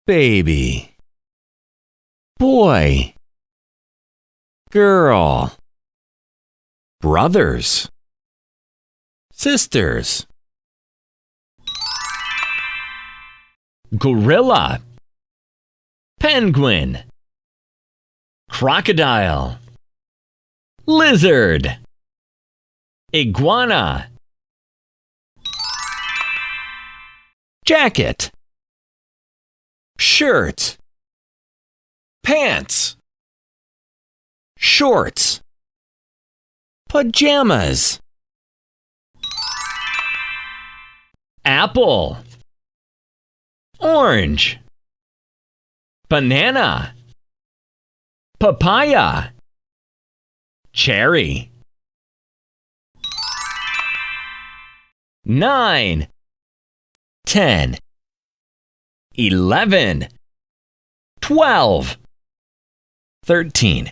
baby, boy, girl, brothers, sisters, gorilla, penguin, crocodile, lizard, iguana, jacket, shirt, pants, shorts, pajamas, apple, orange, banana, papaya, cherry. 9, 10, 11, 12, 13,